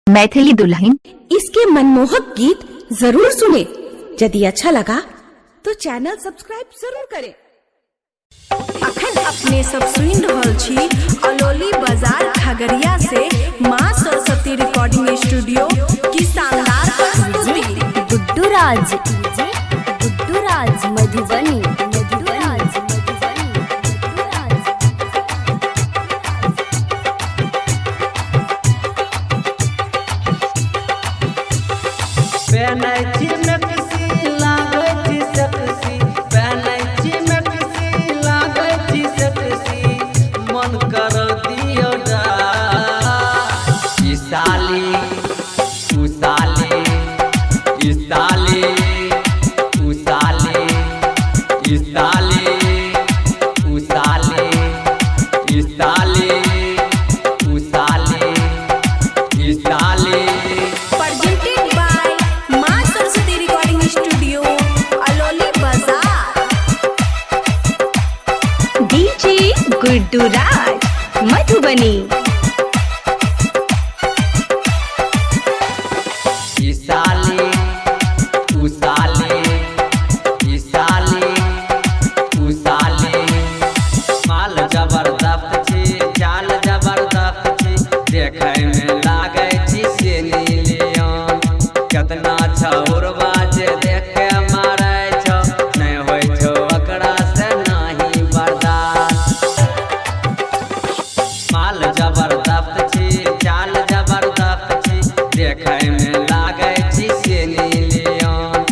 मैथिली दुल्हन। इसके मनमोहक गीत जरूर सुने। यदि अच्छा लगा तो चैनल सब्सक्राइब जरूर करें। अखन अपने सब सुन रहल छी अलोली बाजार खगड़िया से माँ सरस्वती रिकॉर्डिंग स्टूडियो की शानदार प्रस्तुति। गुड्डू राज मधुबनी। मन कर दियो Presented by माँ सरस्वती रिकॉर्डिंग स्टूडियो अलोली बाजार। डीजे गुड्डू राज मधुबनी। माल जबरदस्त छी, चाल जबरदस्त छी, देखे में लागे छी से नीलियन। कितना छौरबा जे देख के मारे छो, नहीं होय छो ओकरा से नहीं बर्दाश्त। माल जबरदस्त छी, चाल जबरदस्त छी, देखे में लागे छी से नीलियन।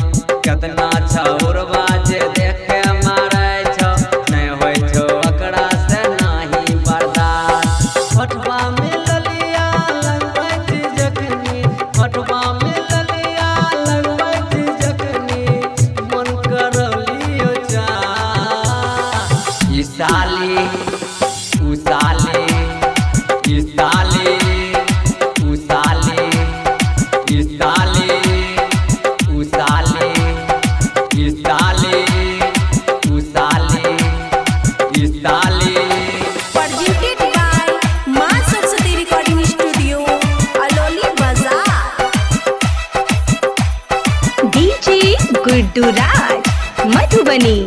कितना छौरबा जे देख के मारे छो, नहीं होय छो ओकरा से नहीं बर्दाश्त। होठवा में ललिया लगबै छी जखनी, होठवा में ललिया लगबै छी जखनी, मन कर लियो चा। ई साली ऊ साली, ई साली ऊ साली, ई साली ऊ साली, ई साली ऊ साली, ई साली। Presented by माँ सरस्वती रिकॉर्डिंग स्टूडियो अलोली बाजार। डीजे गुड्डू राज मधुबनी।